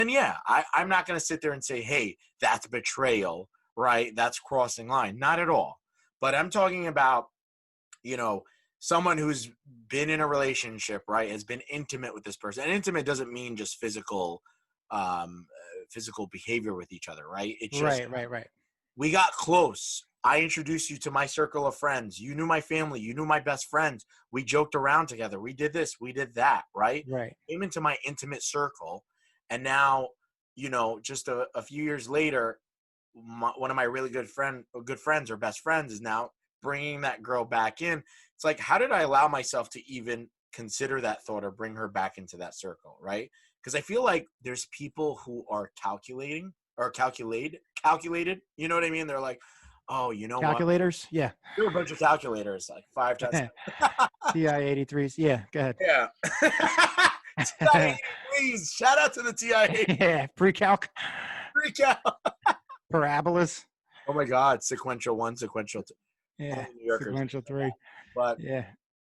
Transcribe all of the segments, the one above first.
And yeah, I'm not going to sit there and say, hey, that's betrayal, right? That's crossing line. Not at all. But I'm talking about, you know, someone who's been in a relationship, right, has been intimate with this person. And intimate doesn't mean just physical behavior with each other, right? It's just Right. we got close. I introduced you to my circle of friends. You knew my family. You knew my best friends. We joked around together. We did this. We did that, right? Right. Came into my intimate circle. And now, just a few years later, one of my really good friends or best friends is now bringing that girl back in. It's like, how did I allow myself to even consider that thought or bring her back into that circle, right? Because I feel like there's people who are calculated. You know what I mean? They're like, oh, you know what? Calculators? Yeah. There were a bunch of calculators, like 5 times. TI-83s. Yeah, go ahead. Yeah. TI-83s. Shout out to the TI-83. Yeah, pre-calc. Pre-cal. Parabolas. Oh my God. Sequential 1, sequential 2. Yeah, New Yorkers. sequential 3. But yeah.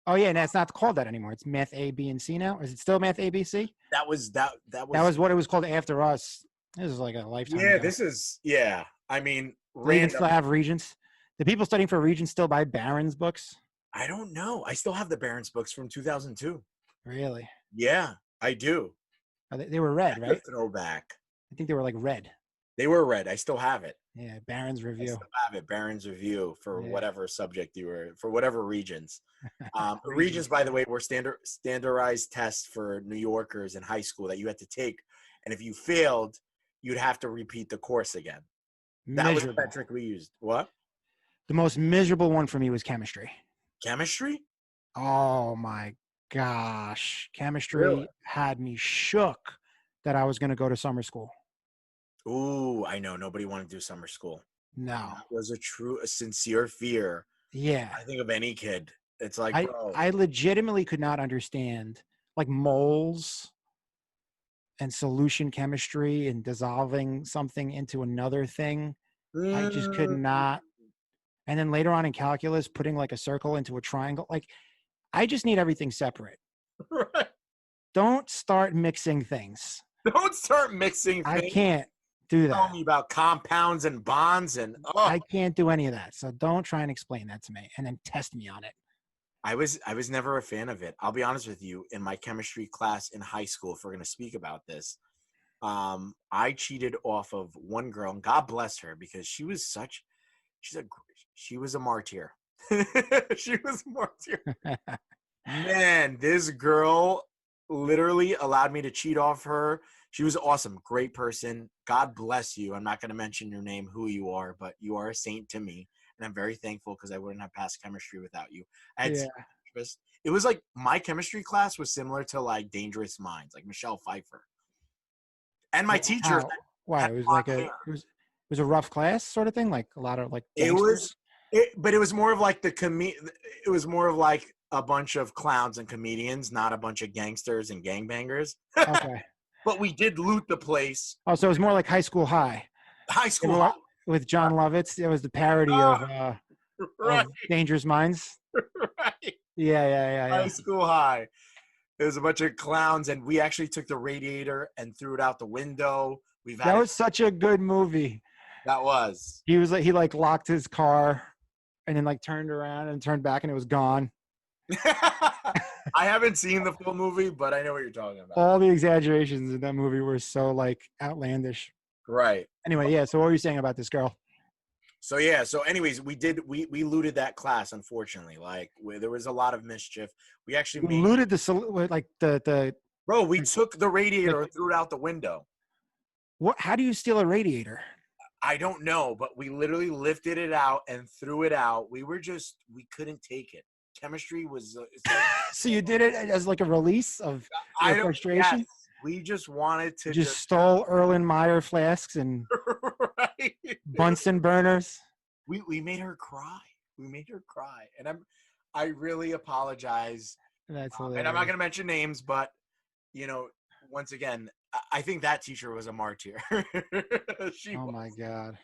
Oh yeah, and it's not called that anymore. It's math A, B, and C now. Is it still math A, B, C? that was That was what it was called after us. This is like a lifetime ago. I mean, Do they even still have Regents? Do people studying for Regents still buy Barron's books? I don't know. I still have the Barron's books from 2002. Really? Yeah, I do. They were red, That's right? a throwback. I think they were like red. They were red. I still have it. Yeah, Barron's I Review. still have it. Barron's Review for Yeah. whatever subject for whatever regions. Regions, by the way, were standardized tests for New Yorkers in high school that you had to take. And if you failed, you'd have to repeat the course again. That was the metric we used. What? The most miserable one for me was chemistry. Chemistry? Oh my gosh. Chemistry Really? had me shook that I was going to go to summer school. Ooh, I know. Nobody wanted to do summer school. No. It was a sincere fear. Yeah. I think of any kid. It's like, bro. I legitimately could not understand like moles and solution chemistry and dissolving something into another thing. I just could not. And then later on in calculus, putting like a circle into a triangle. Like, I just need everything separate. Right. Don't start mixing things. Don't start mixing things. I can't do that. Tell me about compounds and bonds and I can't do any of that. So don't try and explain that to me and then test me on it. I was never a fan of it. I'll be honest with you. In my chemistry class in high school, if we're going to speak about this, I cheated off of one girl, and God bless her, because she was a martyr. She was a martyr. Man, this girl literally allowed me to cheat off her. She was awesome. Great person. God bless you. I'm not going to mention your name, who you are, but you are a saint to me. And I'm very thankful because I wouldn't have passed chemistry without you. It was like my chemistry class was similar to like Dangerous Minds, like Michelle Pfeiffer. And my teacher. Wow. It was like it was a rough class sort of thing, like a lot of like gangsters. But it was more of like it was more of like a bunch of clowns and comedians, not a bunch of gangsters and gangbangers. Okay. But we did loot the place. Oh, so it was more like High School High. High School High. With John Lovitz. It was the parody of Dangerous Minds. Right. Yeah. High School High. There was a bunch of clowns, and we actually took the radiator and threw it out the window. That was such a good movie. That was. He locked his car and then like turned around and turned back and it was gone. I haven't seen the full movie, but I know what you're talking about. All the exaggerations in that movie were so like outlandish. Right. Anyway, yeah. So what were you saying about this girl? So yeah. So anyways, we looted that class. Unfortunately, like there was a lot of mischief. We actually looted the Bro, we took the radiator and threw it out the window. What? How do you steal a radiator? I don't know, but we literally lifted it out and threw it out. We couldn't take it. Chemistry was. So you did it as like a release of frustration? Yes. We just wanted to. Just stole Erlenmeyer flasks and right. Bunsen burners. We made her cry. And I really apologize. That's and I'm not going to mention names, but once again, I think that teacher was a martyr. My God.